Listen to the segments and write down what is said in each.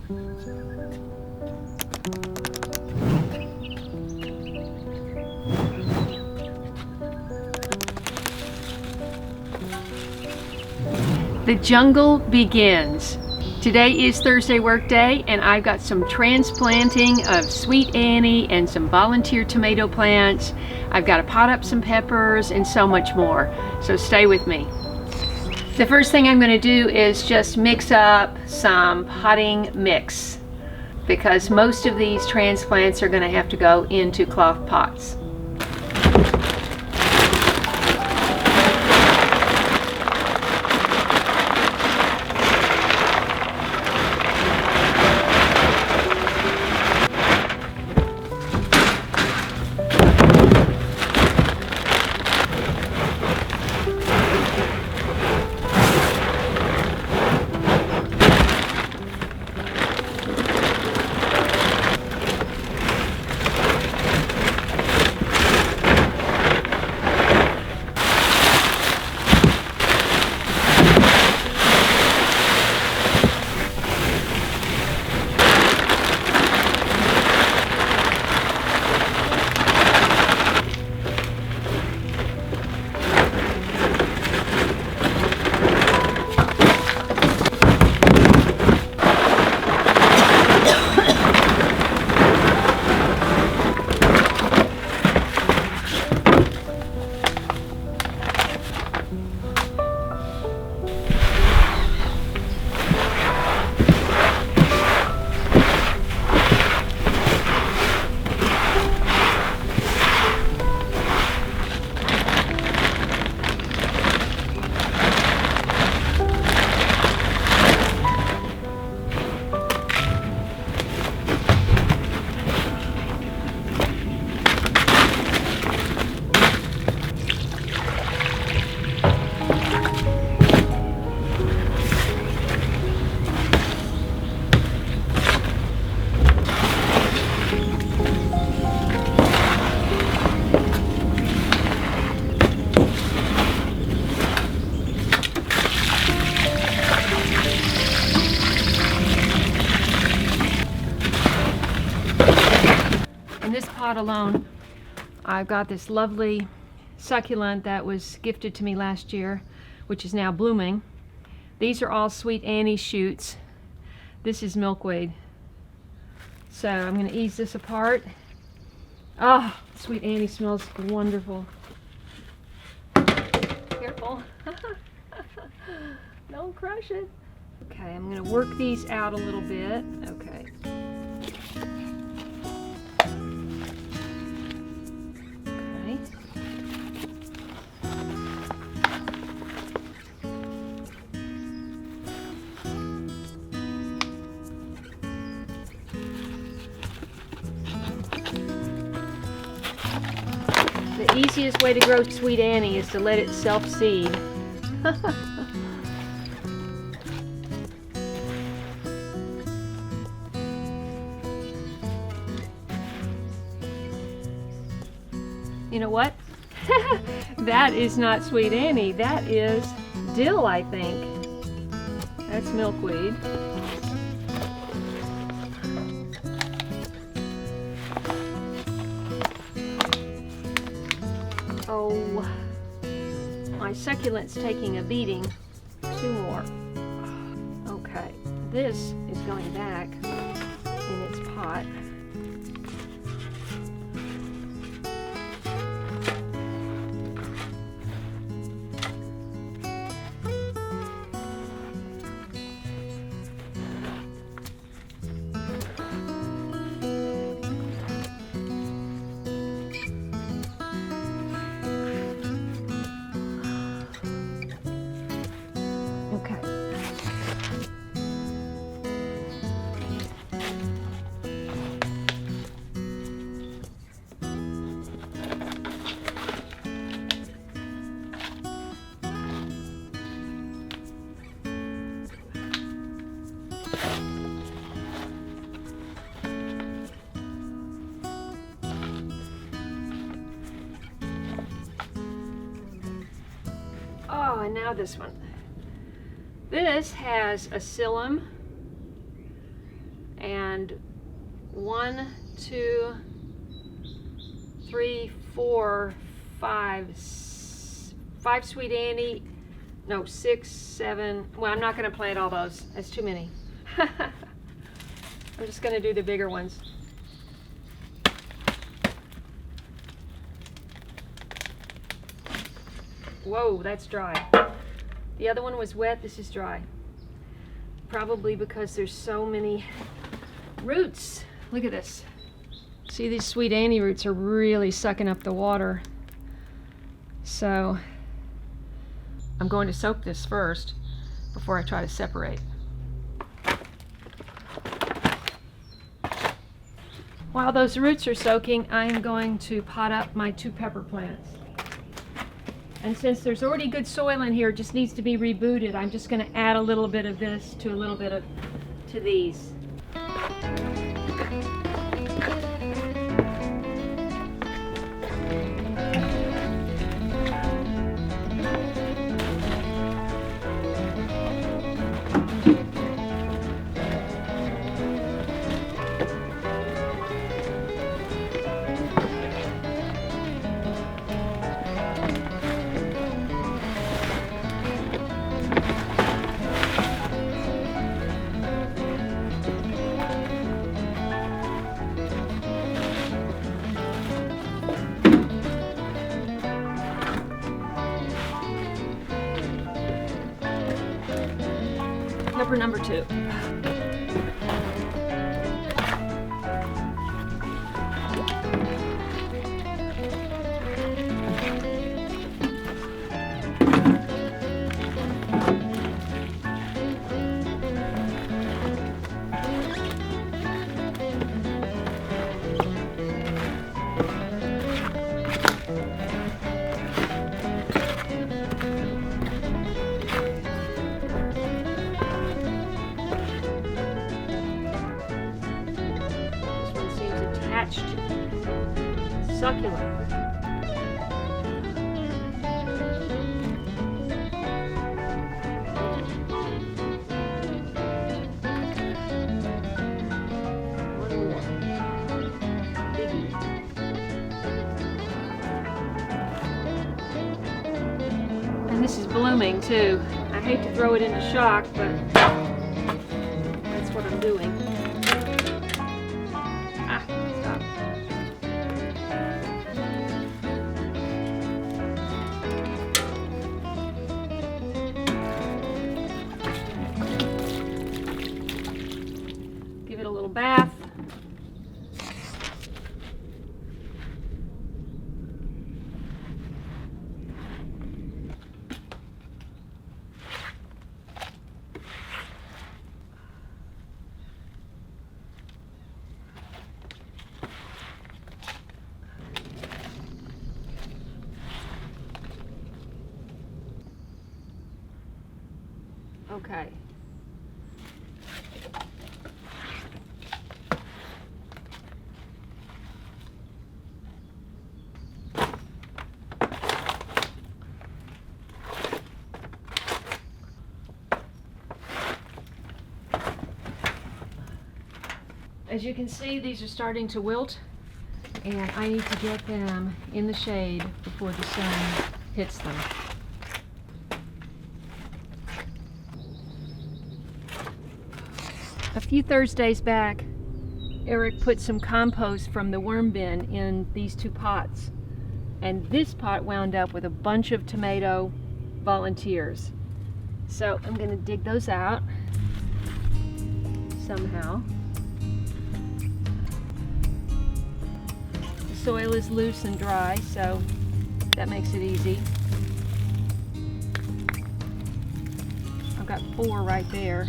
The jungle begins. Today is Thursday Workday, and I've got some transplanting of sweet Annie and some volunteer tomato plants. I've got to pot up some peppers and so much more. So stay with me. The first thing I'm going to do is just mix up some potting mix, because most of these transplants are going to have to go into cloth pots. In this pot alone, I've got this lovely succulent that was gifted to me last year, which is now blooming. These are all sweet Annie shoots. This is milkweed. So I'm going to ease this apart. Oh, sweet Annie smells wonderful. Careful. Don't crush it. Okay, I'm going to work these out a little bit. Okay. The easiest way to grow sweet Annie is to let it self-seed. You know what? That is not sweet Annie. That is dill, I think. That's milkweed. Oh, my succulent's taking a beating. 2 more. Okay, this is going back in its pot. Oh, and now this one. This has a psyllum 1, 2, 3, 4, 5, 5 Sweet Annie, no, 6, 7. Well, I'm not going to plant all those. That's too many. I'm just going to do the bigger ones. Whoa, that's dry. The other one was wet. This is dry. Probably because there's so many roots. Look at this. See, these Sweet Annie roots are really sucking up the water. So I'm going to soak this first before I try to separate. While those roots are soaking, I'm going to pot up my 2 pepper plants. And since there's already good soil in here, it just needs to be rebooted, I'm just going to add a little bit of this to a little bit of to these. Pepper number 2. Succulent. And this is blooming too. I hate to throw it into shock, but that's what I'm doing. Stop. Give it a little bath. Okay. As you can see, these are starting to wilt, and I need to get them in the shade before the sun hits them. A few Thursdays back, Eric put some compost from the worm bin in these 2 pots, and this pot wound up with a bunch of tomato volunteers. So I'm going to dig those out somehow. The soil is loose and dry, so that makes it easy. I've got 4 right there.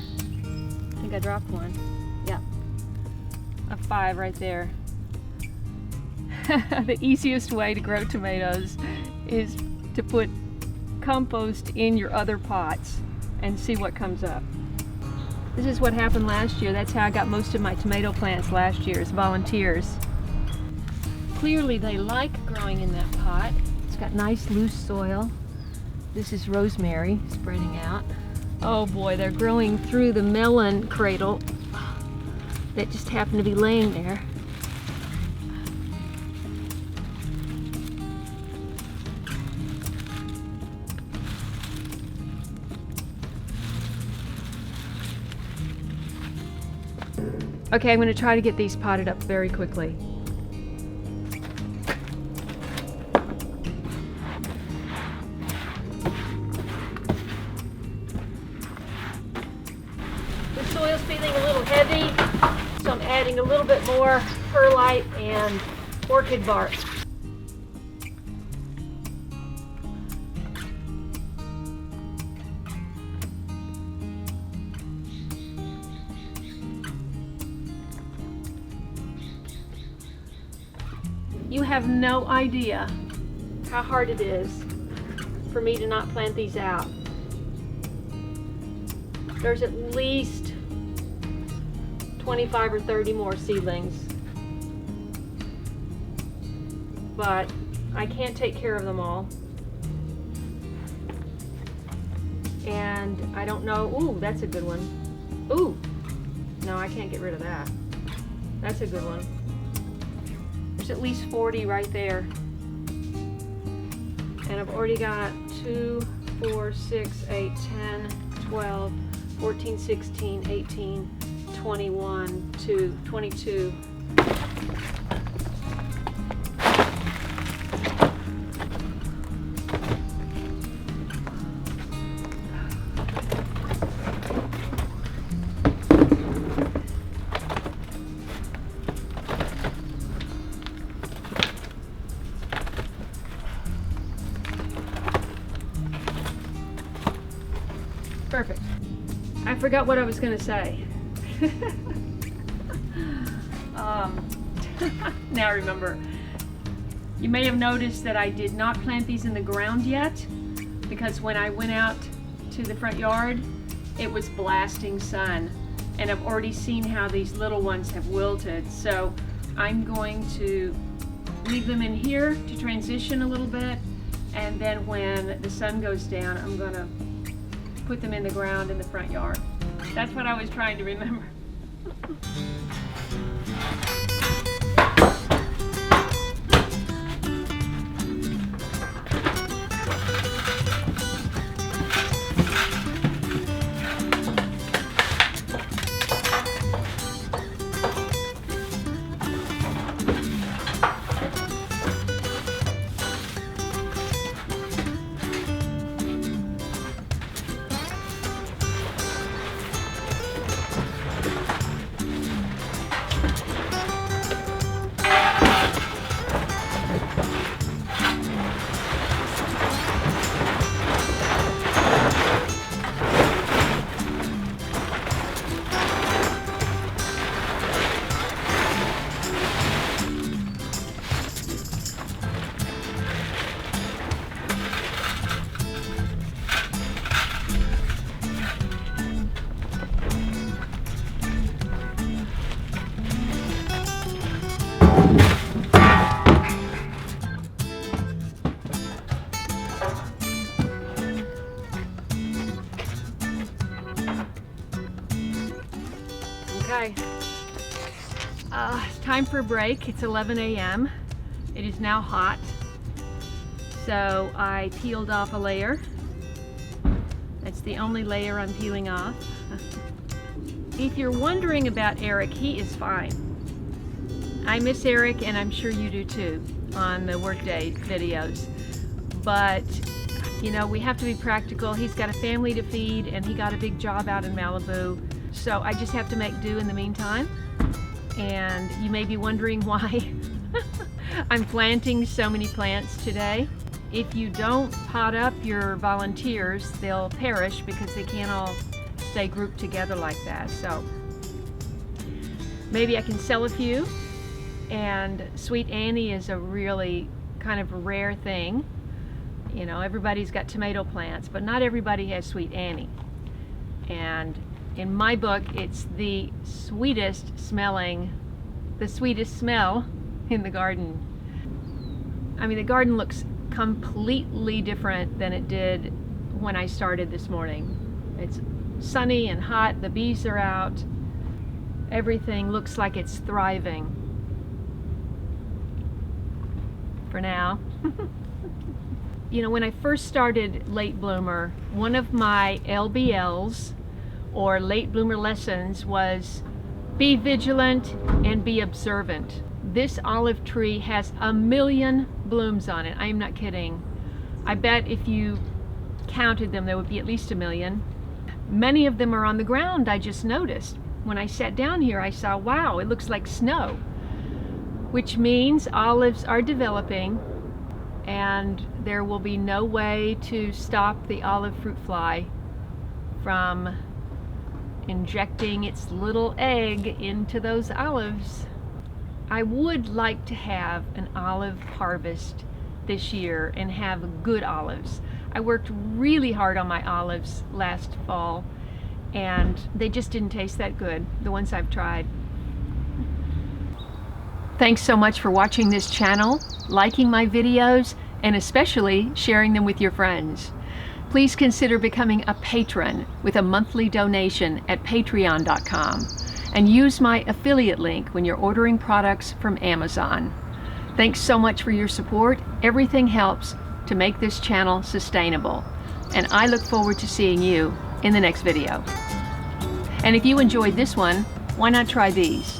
I think I dropped one. Yep. A 5 right there. The easiest way to grow tomatoes is to put compost in your other pots and see what comes up. This is what happened last year. That's how I got most of my tomato plants last year, as volunteers. Clearly they like growing in that pot. It's got nice loose soil. This is rosemary spreading out. Oh boy, they're growing through the melon cradle. that just happened to be laying there. Okay, I'm going to try to get these potted up very quickly. The soil's feeling a little heavy, so I'm adding a little bit more perlite and orchid bark. You have no idea how hard it is for me to not plant these out. There's at least 25 or 30 more seedlings, but I can't take care of them all. And I don't know, ooh, that's a good one. Ooh, no, I can't get rid of that. That's a good one. There's at least 40 right there. And I've already got 2, 4, 6, 8, 10, 12, 14, 16, 18, 21, 22. Perfect. I forgot what I was going to say. Now I remember. You may have noticed that I did not plant these in the ground yet, because when I went out to the front yard, it was blasting sun, and I've already seen how these little ones have wilted. So I'm going to leave them in here to transition a little bit, and then when the sun goes down, I'm going to put them in the ground in the front yard. That's what I was trying to remember. Okay, it's time for a break. It's 11 a.m. It is now hot. So I peeled off a layer. That's the only layer I'm peeling off. If you're wondering about Eric, he is fine. I miss Eric, and I'm sure you do too, on the Workday videos. But, you know, we have to be practical. He's got a family to feed, and he got a big job out in Malibu. So I just have to make do in the meantime. And you may be wondering why I'm planting so many plants today. If you don't pot up your volunteers, they'll perish because they can't all stay grouped together like that. So maybe I can sell a few. And Sweet Annie is a really kind of rare thing. You know, everybody's got tomato plants, but not everybody has Sweet Annie. And in my book, it's the sweetest smell in the garden. I mean, the garden looks completely different than it did when I started this morning. It's sunny and hot, the bees are out, everything looks like it's thriving. For now. You know, when I first started Late Bloomer, one of my LBLs, or late bloomer lessons, was be vigilant and be observant. This olive tree has 1,000,000 blooms on it. I am not kidding. I bet if you counted them, there would be at least 1,000,000. Many of them are on the ground, I just noticed. When I sat down here, I saw, wow, it looks like snow, which means olives are developing, and there will be no way to stop the olive fruit fly from injecting its little egg into those olives. I would like to have an olive harvest this year and have good olives. I worked really hard on my olives last fall, and they just didn't taste that good, the ones I've tried. Thanks so much for watching this channel, liking my videos, and especially sharing them with your friends. Please consider becoming a patron with a monthly donation at patreon.com, and use my affiliate link when you're ordering products from Amazon. Thanks so much for your support. Everything helps to make this channel sustainable, and I look forward to seeing you in the next video. And if you enjoyed this one, why not try these?